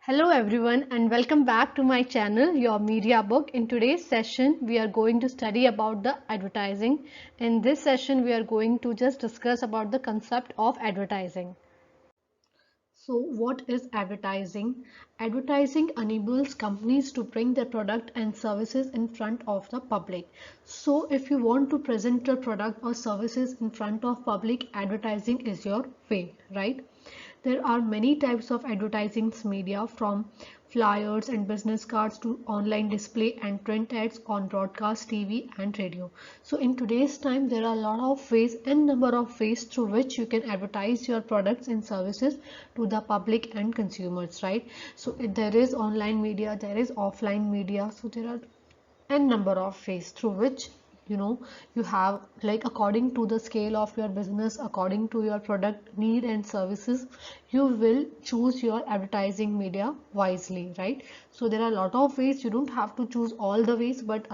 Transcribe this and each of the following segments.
Hello everyone and welcome back to my channel, Your Media Book. In today's session, we are going to study about the advertising. In this session, we are going to just discuss about the concept of advertising. So what is advertising? Advertising enables companies to bring their product and services in front of the public. So if you want to present your product or services in front of public, advertising is your way, right? There are many types of advertising media, from flyers and business cards to online display and print ads on broadcast TV and radio. So in today's time, there are a lot of ways and number of ways through which you can advertise your products and services to the public and consumers, right? So there is online media, there is offline media. So there are n number of ways through which you have, like, according to the scale of your business, according to your product need and services, you will choose your advertising media wisely, right? So there are a lot of ways. You don't have to choose all the ways, but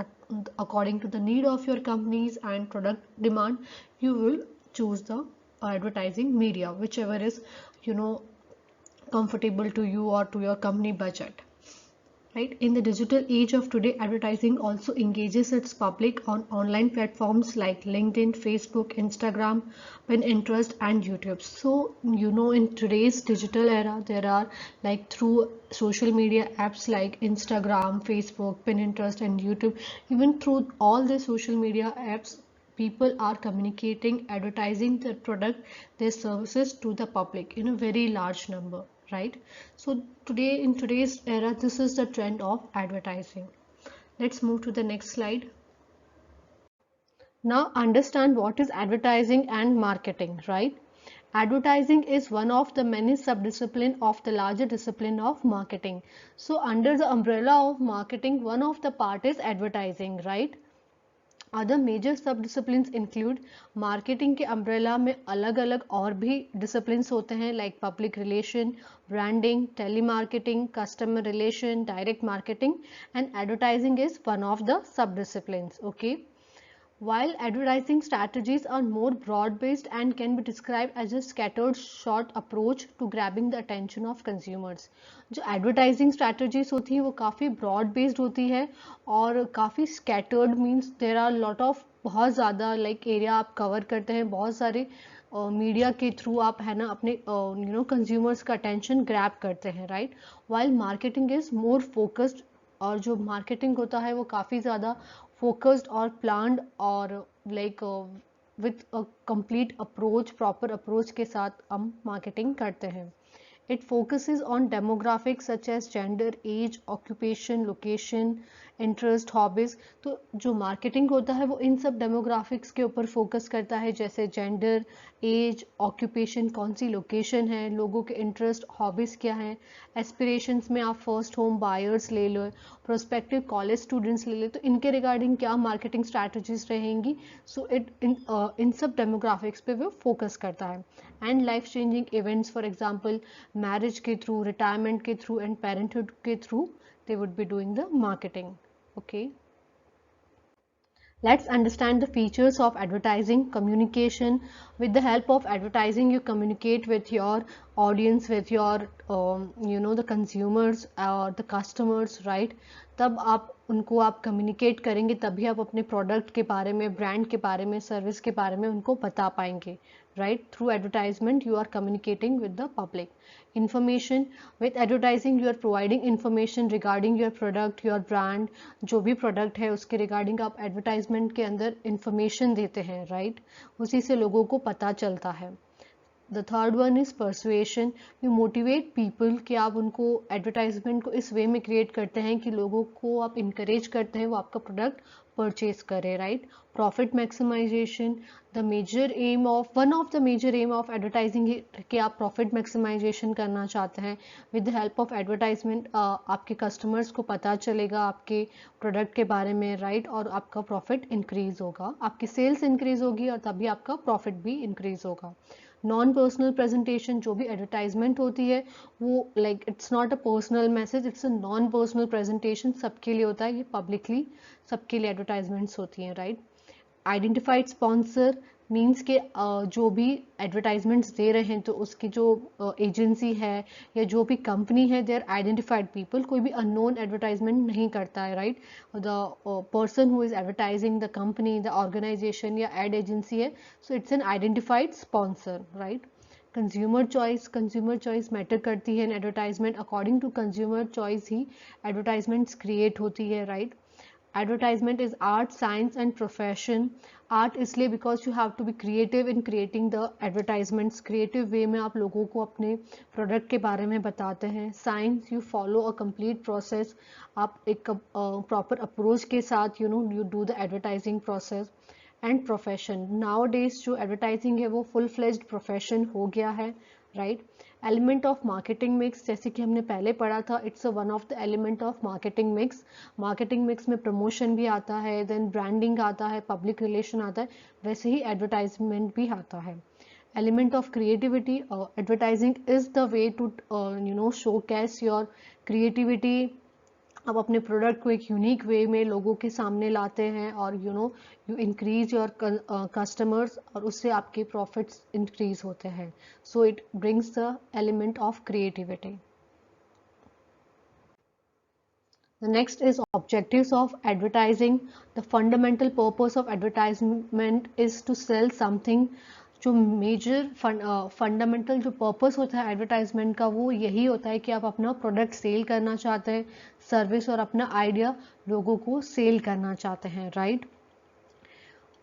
according to the need of your companies and product demand, you will choose the advertising media whichever is comfortable to you or to your company budget. Right. In the digital age of today, advertising also engages its public on online platforms like LinkedIn, Facebook, Instagram, Pinterest, and YouTube. So, in today's digital era, there are, like, through social media apps like Instagram, Facebook, Pinterest, and YouTube, even through all the social media apps, people are communicating, advertising their product, their services to the public in a very large number, right? So today, in today's era, this is the trend of advertising. Let's move to the next slide. Now understand what is advertising and marketing, right? Advertising is one of the many sub-discipline of the larger discipline of marketing. So under the umbrella of marketing, one of the part is advertising, right? Other major sub discipline include, marketing के umbrella में अलग अलग और भी discipline होते हैं, like public relation, branding, tele marketing, customer relation, direct marketing, and advertising is one of the sub discipline. Okay. While advertising strategies are more broad-based and can be described as a scattered short approach to grabbing the attention of consumers. जो advertising strategies होती हैं वो काफ़ी broad-based होती है और काफ़ी scattered means there are lot of, बहुत ज़्यादा like area आप cover करते हैं, बहुत सारे मीडिया के थ्रू आप है ना अपने कंज्यूमर्स का अटेंशन ग्रैब करते हैं, right? While marketing is more focused, और जो मार्केटिंग होता है वो काफ़ी ज़्यादा फोकस्ड और प्लान्ड और like with a complete approach, proper approach के साथ हम मार्केटिंग करते हैं. It focuses on demographics such as gender, age, occupation, location, interest, hobbies. तो जो मार्केटिंग होता है वो इन सब डेमोग्राफिक्स के ऊपर फोकस करता है, जैसे जेंडर, एज, ऑक्यूपेशन, कौन सी लोकेशन है, लोगों के इंटरेस्ट, हॉबीज़ क्या हैं, एस्पिरेशंस में आप फर्स्ट होम बायर्स ले लो, प्रोस्पेक्टिव कॉलेज स्टूडेंट्स ले लो, तो इनके रिगार्डिंग क्या मार्केटिंग स्ट्रैटेजीज रहेंगी. सो इन सब डेमोग्राफिक्स पे वो फोकस करता है. And life changing events, for example marriage के थ्रू, रिटायरमेंट के थ्रू एंड पेरेंटहुड के through, they would be doing the marketing. Okay. Let's understand the features of advertising. Communication. With the help of advertising, you communicate with your audience, with your the consumers or the customers, right? तब आप उनको आप communicate करेंगे, तभी आप अपने product के बारे में, ब्रांड के बारे में, सर्विस के बारे में उनको बता पाएंगे, right? Through advertisement you are communicating with the public. Information. With advertising you are providing information regarding your product, your brand. जो भी प्रोडक्ट है उसके रिगार्डिंग आप एडवर्टाइजमेंट के अंदर इंफॉर्मेशन देते हैं, राइट? उसी से लोगों को पता चलता है. The third one is persuasion. You motivate people, कि आप उनको एडवर्टाइजमेंट को इस वे में क्रिएट करते हैं कि लोगों को आप इंकरेज करते हैं वो आपका प्रोडक्ट परचेज करें, right? Profit maximization. The major aim of, one of the major aim of advertising कि आप प्रॉफिट मैक्सिमाइजेशन करना चाहते हैं. With the help of advertisement आपके कस्टमर्स को पता चलेगा आपके प्रोडक्ट के बारे में, राइट? और आपका प्रॉफिट इंक्रीज होगा, आपकी सेल्स इंक्रीज होगी और तभी आपका प्रॉफिट भी इंक्रीज होगा. Non personal presentation. जो भी एडवर्टाइजमेंट होती है वो like it's not a personal message, it's a non personal presentation. सबके लिए होता है, ये पब्लिकली सबके लिए एडवर्टाइजमेंट्स होती हैं, राइट? Identified sponsor. मीन्स के जो भी एडवर्टाइजमेंट्स दे रहे हैं तो उसकी जो एजेंसी है या जो भी कंपनी है, दे आर आइडेंटिफाइड पीपल, कोई भी अननोन एडवर्टाइजमेंट नहीं करता है, right. The person who is advertising the company, the organisation या एड एजेंसी है, so it's an identified sponsor, right. Consumer choice matter करती है in advertisement. According to consumer choice ही एडवर्टाइजमेंट्स क्रिएट होती है, right. Advertisement is art, science and profession. Art इसलिए because you have to be creative in creating the advertisements, creative way में आप लोगों को अपने प्रोडक्ट के बारे में बताते हैं। Science, you follow a complete process, आप एक प्रॉपर अप्रोच के साथ you do the advertising process. And profession, now days जो एडवर्टाइजिंग है वो फुल फ्लेज्ड प्रोफेशन हो गया है, right. Element of marketing mix, जैसे कि हमने पहले पढ़ा था, it's one of the element of marketing mix. Marketing mix में प्रमोशन भी आता है, देन ब्रांडिंग आता है, पब्लिक रिलेशन आता है, वैसे ही एडवर्टाइजमेंट भी आता है। Element of creativity, advertising is the way to showcase your creativity. आप अपने प्रोडक्ट को एक यूनिक वे में लोगों के सामने लाते हैं और यू इंक्रीज योर कस्टमर्स, और उससे आपके प्रॉफिट्स इंक्रीज होते हैं। So it brings the element of creativity. The next is objectives of advertising. The fundamental purpose of advertisement is to sell something. जो मेजर फंडामेंटल जो पर्पस होता है advertisement का वो यही होता है कि आप अपना प्रोडक्ट सेल करना चाहते हैं, सर्विस और अपना आइडिया लोगों को सेल करना चाहते हैं, right.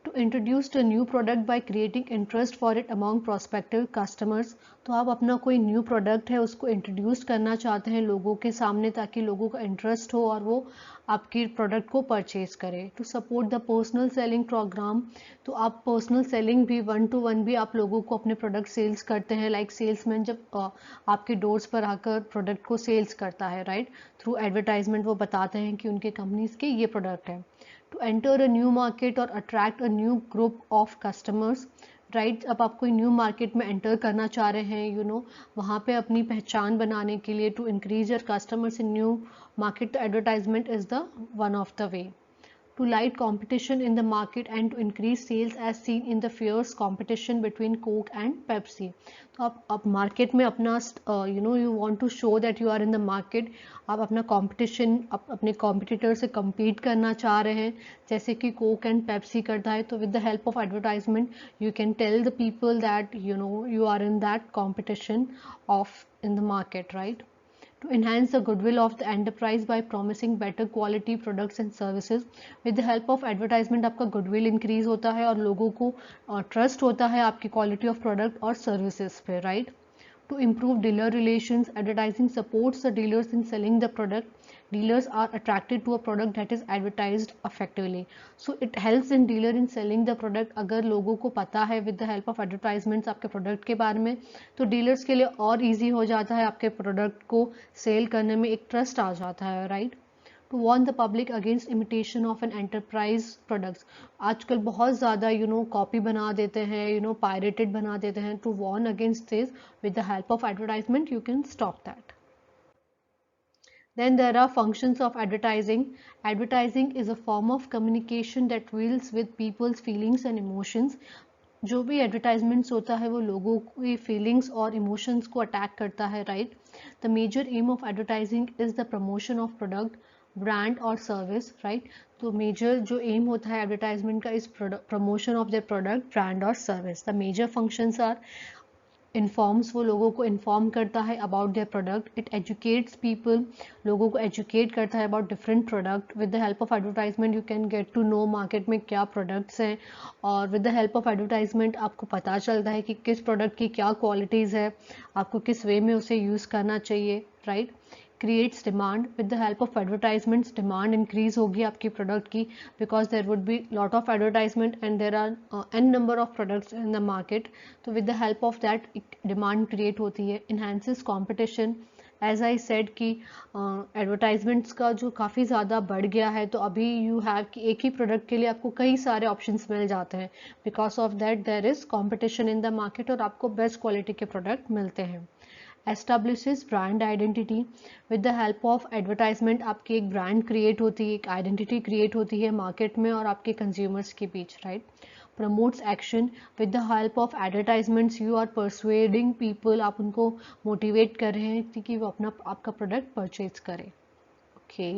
To introduce a new product by creating interest for it among prospective customers. तो आप अपना कोई न्यू प्रोडक्ट है उसको इंट्रोड्यूस करना चाहते हैं लोगों के सामने, ताकि लोगों का इंटरेस्ट हो और वो आपकी प्रोडक्ट को परचेज करें। To support the personal selling program, तो आप पर्सनल सेलिंग भी 1-to-1 भी आप लोगों को अपने प्रोडक्ट सेल्स करते हैं, लाइक सेल्समैन जब आपके डोर्स पर आकर प्रोडक्ट को सेल्स करता है, राइट। थ्रू एडवर्टाइजमेंट वो बताते हैं कि उनके कंपनीज के ये प्रोडक्ट है। To enter a new market और attract a new group of customers, right. अब आप कोई न्यू मार्केट में एंटर करना चाह रहे हैं, वहाँ पे अपनी पहचान बनाने के लिए, to increase your customers in new market, advertisement is the one of the way. To light competition in the market and to increase sales as seen in the fierce competition between Coke and Pepsi. तो आप market में अपना you want to show that you are in the market, आप अपना competition अपने competitor से compete करना चाह रहे हैं, जैसे कि Coke and Pepsi करता है। तो with the help of advertisement you can tell the people that you are in that competition of in the market, right. To enhance the goodwill of the enterprise by promising better quality products and services. With the help of advertisement आपका goodwill increase होता है और लोगों को trust होता है आपकी quality of product और services पे, right. To improve dealer relations, advertising supports the dealers in selling the product. Dealers are attracted to a product that is advertised effectively. So it helps in dealer in selling the product. अगर लोगों को पता है with the help of advertisements आपके product के बारे में, तो dealers के लिए और easy हो जाता है आपके product को sell करने में, एक trust आ जाता है, right. To warn the public against imitation of an enterprise products. आजकल बहुत ज़्यादा कॉपी बना देते हैं, pirated बना देते हैं. To warn against this, with the help of advertisement you can stop that. Then there are functions of advertising. Advertising is a form of communication that deals with people's feelings and emotions. जो भी advertisements होता है वो लोगों की feelings और emotions को attack करता है, right. The major aim of advertising is the promotion of product, brand और सर्विस, राइट. तो मेजर जो एम होता है एडवर्टाइजमेंट का is promotion of the product, brand और service. The major functions are informs, वो लोगों को इन्फॉर्म करता है about their product. It educates people, लोगों को एजुकेट करता है about different product. With the help of advertisement you can get to know market में क्या प्रोडक्ट्स हैं, और with the help of advertisement आपको पता चलता है कि किस प्रोडक्ट की क्या क्वालिटीज़ है, आपको किस वे में उसे यूज़ करना चाहिए, right. Creates demand, with the help of advertisements demand increase होगी आपकी प्रोडक्ट की, because there would be lot of advertisement and there are an number of products in the market. तो with the help of that demand create होती है. Enhances competition, as I said कि advertisements का जो काफ़ी ज़्यादा बढ़ गया है, तो अभी यू हैव कि एक ही प्रोडक्ट के लिए आपको कई सारे ऑप्शंस मिल जाते हैं. Because of that there is competition in the market और आपको बेस्ट क्वालिटी के प्रोडक्ट मिलते हैं. Establishes brand identity, with the help of advertisement आपकी एक ब्रांड क्रिएट होती है, एक आइडेंटिटी क्रिएट होती है मार्केट में और आपके कंज्यूमर्स के बीच, right. promotes action. With the help of advertisements you are persuading people, आप उनको motivate कर रहे हैं कि वो अपना आपका product purchase करें. Okay.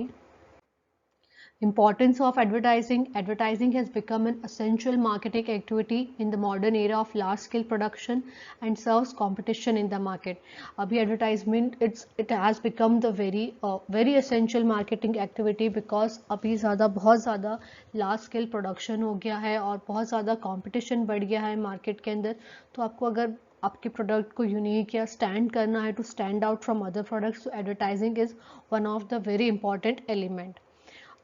Importance of advertising. Advertising has become an essential marketing activity in the modern era of large scale production and serves competition in the market. Abhi advertisement it has become the very essential marketing activity because अभी बहुत ज़्यादा large scale production हो गया है और बहुत ज़्यादा competition बढ़ गया है market के अंदर. तो आपको अगर आपके प्रोडक्ट को यूनिक या स्टैंड करना है, to stand out from other products, तो advertising is one of the very important element.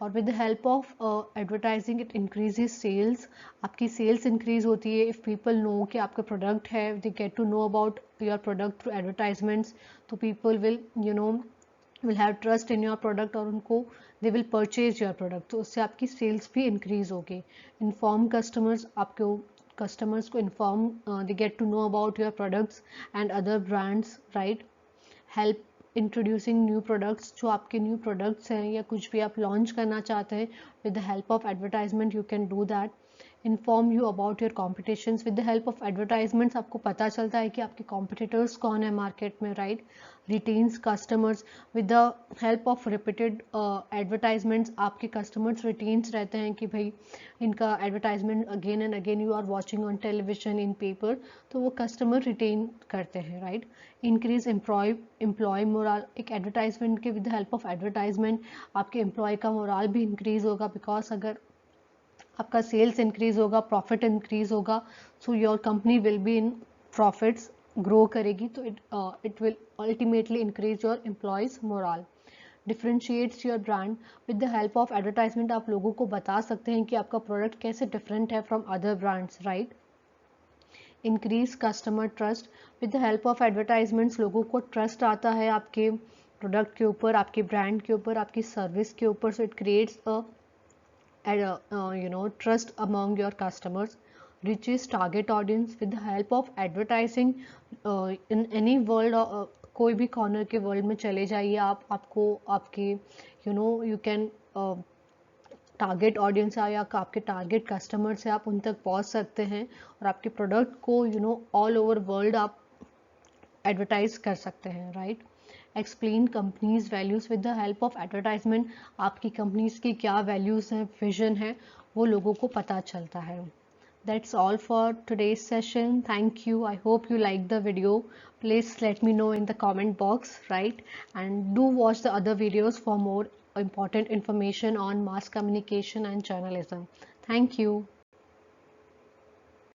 और with the help of advertising it increases sales. आपकी सेल्स इंक्रीज होती है इफ़ पीपल नो कि आपका प्रोडक्ट है, they get to know about your product through advertisements. तो people will will have trust in your product और उनको they will purchase your product. तो उससे आपकी सेल्स भी इंक्रीज होगी. इन्फॉर्म कस्टमर्स, आपको कस्टमर्स को inform, they get to know about your products and other brands, right. Help introducing new products, जो आपके न्यू प्रोडक्ट्स हैं या कुछ भी आप लॉन्च करना चाहते हैं, with the help of advertisement you can do that. Inform you about your competitions. With the help of advertisements आपको पता चलता है कि आपके कॉम्पिटिटर्स कौन है मार्केट में, right. Retains customers. With the help of repeated advertisements आपके कस्टमर्स रिटेन्स रहते हैं कि भाई इनका advertisement again and again you are watching on television, in paper, तो वो कस्टमर रिटेन करते हैं, राइट. Increase employ morale. एक एडवर्टाइजमेंट के with the help of advertisement आपके एम्प्लॉय का मोराल भी इंक्रीज होगा, बिकॉज अगर आपका सेल्स इंक्रीज होगा, प्रॉफिट इंक्रीज होगा, so your company will be in profits, grow करेगी, तो it will ultimately increase your employees morale. Differentiates your brand. With the help of advertisement आप लोगों को बता सकते हैं कि आपका प्रोडक्ट कैसे डिफरेंट है from other brands, right. Increase customer trust. With the help of advertisements लोगों को ट्रस्ट आता है आपके प्रोडक्ट के ऊपर, आपके ब्रांड के ऊपर, आपकी सर्विस के ऊपर. So it creates trust among your customers. Reaches target audience. With the help of advertising, in any world, कोई भी कॉर्नर के वर्ल्ड में चले जाइए आप, आपको आपके यू कैन टारगेट ऑडियंस है या आपके टारगेट कस्टमर से आप उन तक पहुंच सकते हैं और आपके प्रोडक्ट को ऑल ओवर वर्ल्ड आप एडवर्टाइज कर सकते हैं, right. Explain companies values. With the help of advertisement आपकी कंपनीज की क्या वैल्यूज हैं, विजन है, वो लोगों को पता चलता है. That's all for today's session. Thank you. I hope you liked the video. Please let me know in the comment box, right? And do watch the other videos for more important information on mass communication and journalism. Thank you.